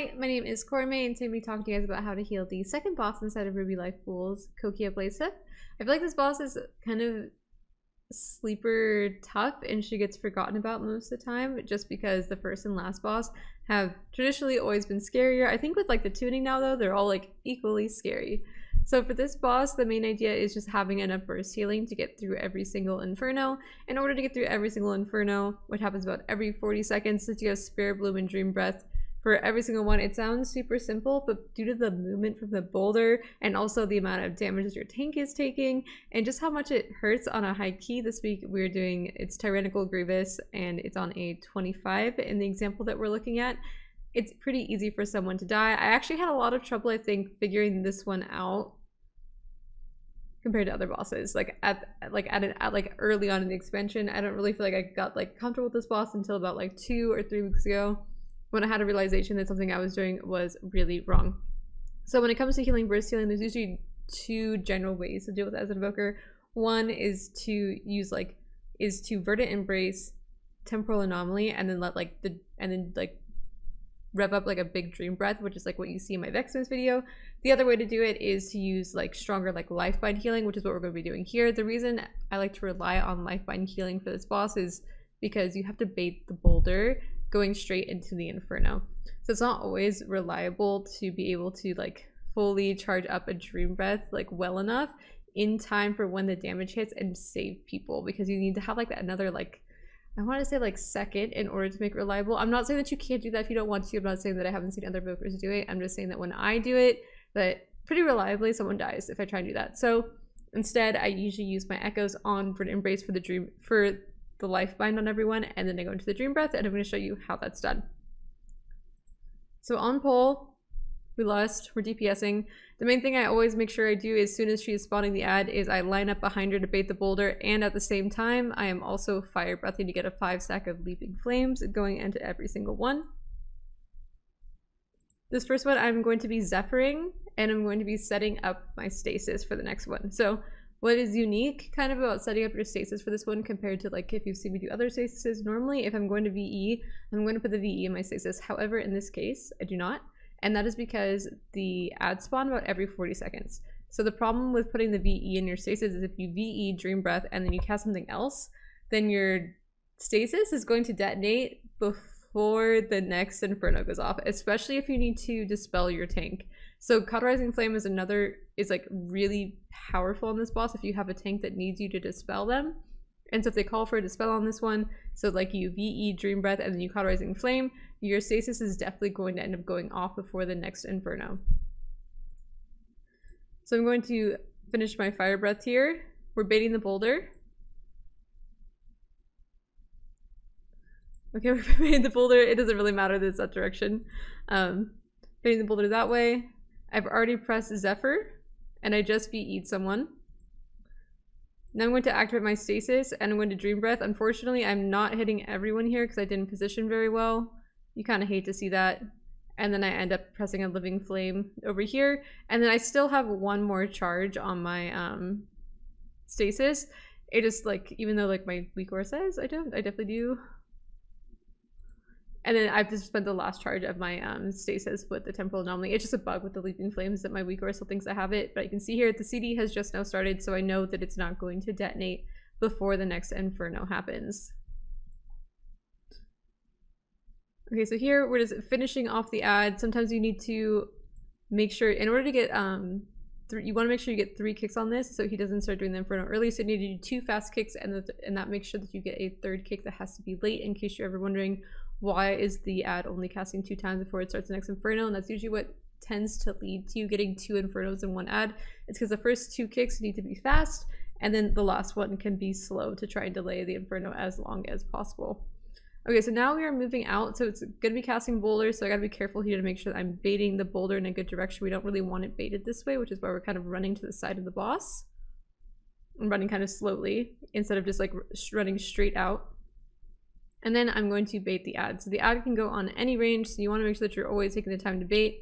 Hi, my name is Cormay, and today we'll be talking to you guys about how to heal the second boss inside of Ruby Life Pool's Kokia Blazehoof. I feel like this boss is kind of sleeper tough and she gets forgotten about most of the time just because the first and last boss have traditionally always been scarier. I think with like the tuning now though, they're all like equally scary. So for this boss, the main idea is just having enough burst healing to get through every single inferno. In order to get through every single inferno, which happens about every 40 seconds, since you have Spare Bloom and Dream Breath for every single one, it sounds super simple, but due to the movement from the boulder and also the amount of damage that your tank is taking and just how much it hurts on a high key, this week we're doing it's Tyrannical Grievous and it's on a 25 in the example that we're looking at. It's pretty easy for someone to die. I actually had a lot of trouble, I think, figuring this one out compared to other bosses. Like early on in the expansion, I don't really feel like I got like comfortable with this boss until about like 2 or 3 weeks ago, when I had a realization that something I was doing was really wrong. So when it comes to healing burst healing, there's usually 2 general ways to deal with it as an evoker. One is to use Verdant Embrace, Temporal Anomaly, and then rev up like a big Dream Breath, which is like what you see in my Vexmas video. The other way to do it is to use like stronger like Lifeline healing, which is what we're going to be doing here. The reason I like to rely on Lifeline healing for this boss is because you have to bait the boulder going straight into the inferno. So it's not always reliable to be able to like fully charge up a Dream Breath like well enough in time for when the damage hits and save people, because you need to have like another like, I want to say like second in order to make it reliable. I'm not saying that you can't do that if you don't want to. I'm not saying that I haven't seen other evokers do it. I'm just saying that when I do it, that pretty reliably someone dies if I try and do that. So instead I usually use my echoes on Verdant Embrace for the life bind on everyone, and then I go into the Dream Breath, and I'm going to show you how that's done. So on pole, we lost, we're DPSing. The main thing I always make sure I do as soon as she is spawning the ad is I line up behind her to bait the boulder, and at the same time I am also fire breathing to get a 5 stack of Leaping Flames going into every single one. This first one I'm going to be Zephyring, and I'm going to be setting up my stasis for the next one. So what is unique kind of about setting up your stasis for this one compared to like if you've seen me do other stasises, normally if I'm going to VE, I'm going to put the VE in my stasis. However, in this case, I do not. And that is because the ads spawn about every 40 seconds. So the problem with putting the VE in your stasis is if you VE Dream Breath and then you cast something else, then your stasis is going to detonate before the next inferno goes off, especially if you need to dispel your tank. So Cauterizing Flame is like really powerful on this boss if you have a tank that needs you to dispel them. And so if they call for a dispel on this one, so like you VE Dream Breath and then you Cauterizing Flame, your stasis is definitely going to end up going off before the next inferno. So I'm going to finish my Fire Breath here. We're baiting the boulder. Okay, we're baiting the boulder. It doesn't really matter that it's that direction. Baiting the boulder that way. I've already pressed Zephyr, and I just VE'd someone. Now I'm going to activate my stasis, and I'm going to Dream Breath. Unfortunately, I'm not hitting everyone here because I didn't position very well. You kind of hate to see that. And then I end up pressing a Living Flame over here. And then I still have one more charge on my stasis. It is like, even though like my weak aura says I don't, I definitely do. And then I've just spent the last charge of my stasis with the Temporal Anomaly. It's just a bug with the Leaping Flames that my weak aura still thinks I have it. But you can see here the CD has just now started, so I know that it's not going to detonate before the next inferno happens. Okay, so here we're just finishing off the ad. Sometimes you need to make sure, in order to get you want to make sure you get 3 kicks on this so he doesn't start doing the inferno early. So you need to do 2 fast kicks, and that makes sure that you get a 3rd kick that has to be late, in case you're ever wondering why is the ad only casting 2 times before it starts the next inferno. And that's usually what tends to lead to you getting 2 infernos in one ad. It's because the first 2 kicks need to be fast, and then the last one can be slow to try and delay the inferno as long as possible. Okay, so now we are moving out, so it's going to be casting boulders, so I got to be careful here to make sure that I'm baiting the boulder in a good direction. We don't really want it baited this way, which is why we're kind of running to the side of the boss. I'm running kind of slowly instead of just like running straight out. And then I'm going to bait the ad. So the ad can go on any range, so you want to make sure that you're always taking the time to bait.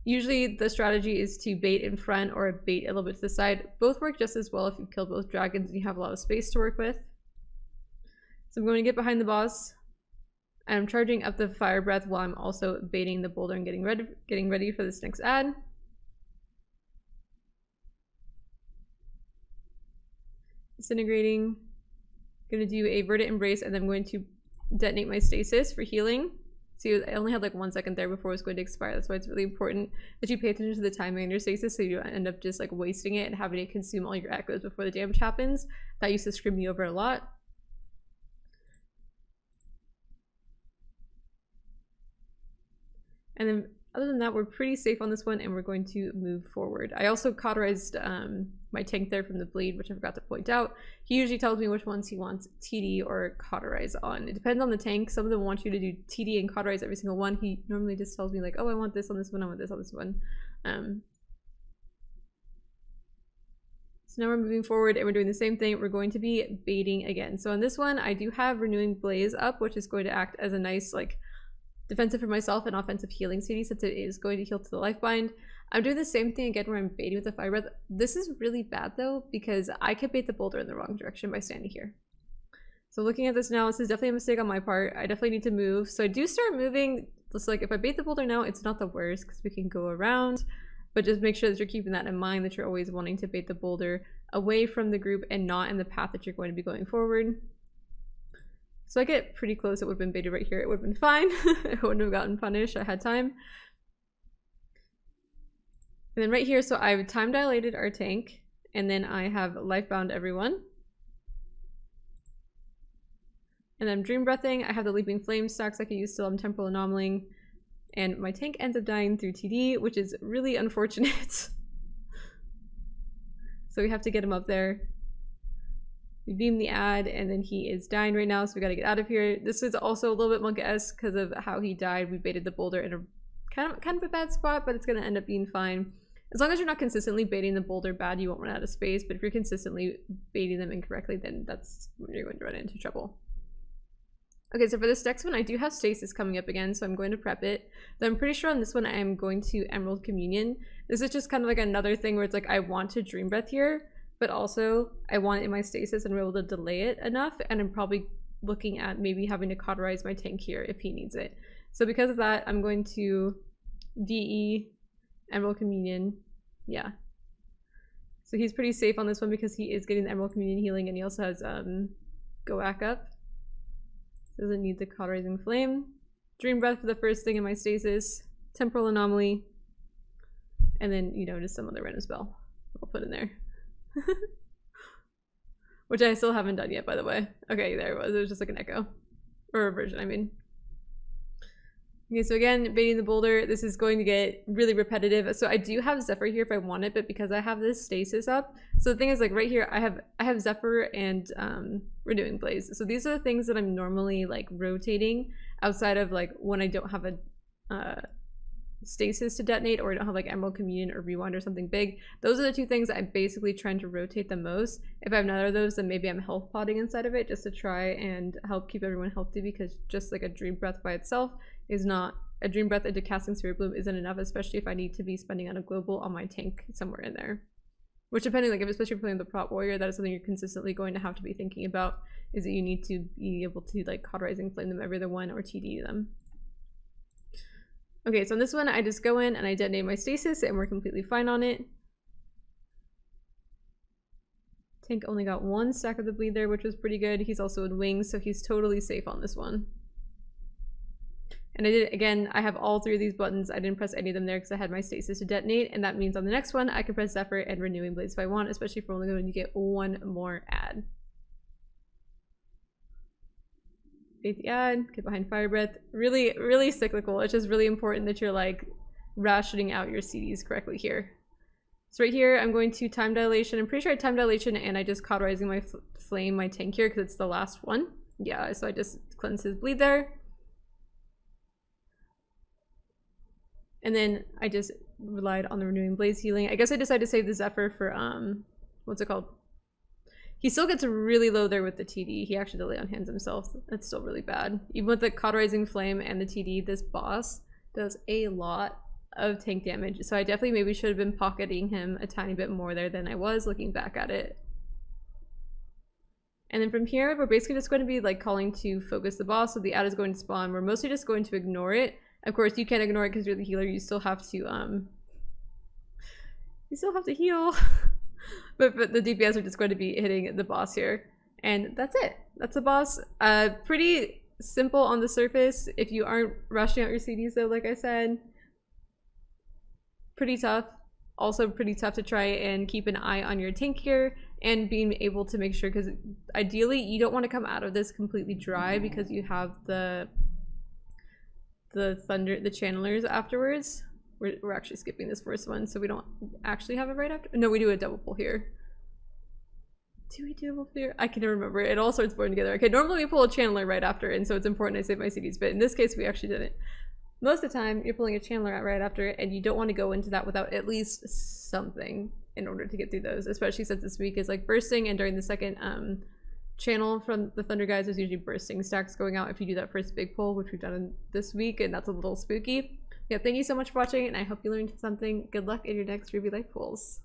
Usually the strategy is to bait in front or bait a little bit to the side. Both work just as well if you've killed both dragons and you have a lot of space to work with. So I'm going to get behind the boss. And I'm charging up the fire breath while I'm also baiting the boulder and getting ready for this next ad. Disintegrating. Gonna do a verdant embrace, and then I'm going to detonate my stasis for healing. See, I only had like 1 second there before it was going to expire. That's why it's really important that you pay attention to the timing on your stasis so you don't end up just like wasting it and having it consume all your echoes before the damage happens. That used to screw me over a lot. And then other than that, we're pretty safe on this one, and we're going to move forward. I also cauterized my tank there from the bleed, which I forgot to point out. He usually tells me which ones he wants TD or cauterize on. It depends on the tank. Some of them want you to do TD and cauterize every single one. He normally just tells me like, oh, I want this on this one, I want this on this one. So now we're moving forward and we're doing the same thing. We're going to be baiting again. So on this one, I do have Renewing Blaze up, which is going to act as a nice like defensive for myself and offensive healing CD since it is going to heal to the life bind. I'm doing the same thing again where I'm baiting with the fire breath. This is really bad though because I could bait the boulder in the wrong direction by standing here. So looking at this now, this is definitely a mistake on my part. I definitely need to move. So I do start moving. Just like if I bait the boulder now, it's not the worst because we can go around, but just make sure that you're keeping that in mind, that you're always wanting to bait the boulder away from the group and not in the path that you're going to be going forward. So I get pretty close. It would have been baited right here. It would have been fine. I wouldn't have gotten punished. I had time. And then right here, so I've time dilated our tank, and then I have life bound everyone. And then I'm dream breathing. I have the leaping flame stacks I can use still. I'm temporal anomalying. And my tank ends up dying through TD, which is really unfortunate. So we have to get him up there. We beam the ad, and then he is dying right now, so we gotta get out of here. This is also a little bit Monk-esque because of how he died. We baited the boulder in a kind of a bad spot, but it's gonna end up being fine. As long as you're not consistently baiting the boulder bad, you won't run out of space, but if you're consistently baiting them incorrectly, then that's when you're going to run into trouble. Okay, so for this next one, I do have stasis coming up again, so I'm going to prep it. But I'm pretty sure on this one, I am going to Emerald Communion. This is just kind of like another thing where it's like, I want to Dream Breath here, but also I want it in my stasis and we're able to delay it enough, and I'm probably looking at maybe having to cauterize my tank here if he needs it. So because of that, I'm going to VE Emerald Communion. Yeah. So he's pretty safe on this one because he is getting the Emerald Communion healing, and he also has Go Back Up. Doesn't need the cauterizing flame. Dream Breath for the first thing in my stasis. Temporal Anomaly. And then, you know, just some other random spell I'll put in there. Which I still haven't done yet, by the way. Okay, there it was. It was just like an echo. Or a version, I mean. Okay, so again, baiting the boulder. This is going to get really repetitive. So I do have Zephyr here if I want it, but because I have this stasis up. So the thing is, like right here, I have Zephyr and Renewing Blaze. So these are the things that I'm normally like rotating outside of like when I don't have a stasis to detonate, or I don't have like Emerald Communion or Rewind or something big. Those are the two things that I'm basically trying to rotate the most. If I have none of those, then maybe I'm health potting inside of it just to try and help keep everyone healthy, because just like a Dream Breath by itself is not, a Dream Breath into casting Spirit Bloom isn't enough, especially if I need to be spending on a global on my tank somewhere in there. Which depending, like if especially if you're playing the prop warrior, that is something you're consistently going to have to be thinking about, is that you need to be able to like cauterizing flame them every other one or TD them. Okay, so on this one, I just go in and I detonate my stasis and we're completely fine on it. Tank only got 1 stack of the bleed there, which was pretty good. He's also in wings, so he's totally safe on this one. And I did it again. I have all 3 of these buttons. I didn't press any of them there because I had my stasis to detonate, and that means on the next one I can press Zephyr and Renewing Blaze if I want, especially if we're only going to get 1 more ad. Bait the ad, get behind Fire Breath. Really, really cyclical. It's just really important that you're like rationing out your CDs correctly here. So right here, I'm going to Time Dilation. I'm pretty sure I Time Dilation and I just cauterizing my flame, my tank here, because it's the last one. Yeah, so I just cleanse his bleed there. And then I just relied on the Renewing Blaze healing. I guess I decided to save the Zephyr for, what's it called? He still gets really low there with the TD. He actually delay on hands himself. That's still really bad. Even with the cauterizing flame and the TD, this boss does a lot of tank damage. So I definitely maybe should have been pocketing him a tiny bit more there than I was looking back at it. And then from here, we're basically just going to be like calling to focus the boss. So the ad is going to spawn. We're mostly just going to ignore it. Of course, you can't ignore it because you're the healer. You still have to heal. but the DPS are just going to be hitting the boss here. And that's it. That's the boss. Pretty simple on the surface. If you aren't rushing out your CDs though, like I said, pretty tough. Also pretty tough to try and keep an eye on your tank here and being able to make sure, because ideally you don't want to come out of this completely dry because you have the channelers afterwards. We're actually skipping this first one, so we don't actually have it right after. No, we do a double pull here. Do we do a double pull here? I can't remember. It all starts blurring together. Okay, normally we pull a channeler right after, and so it's important I save my CDs, but in this case we actually didn't. Most of the time, you're pulling a channeler right after it, and you don't want to go into that without at least something in order to get through those, especially since this week is like bursting, and during the second channel from the Thunder guys, there's usually bursting stacks going out if you do that first big pull, which we've done this week, and that's a little spooky. Yeah, thank you so much for watching, and I hope you learned something. Good luck in your next Ruby Life pulls.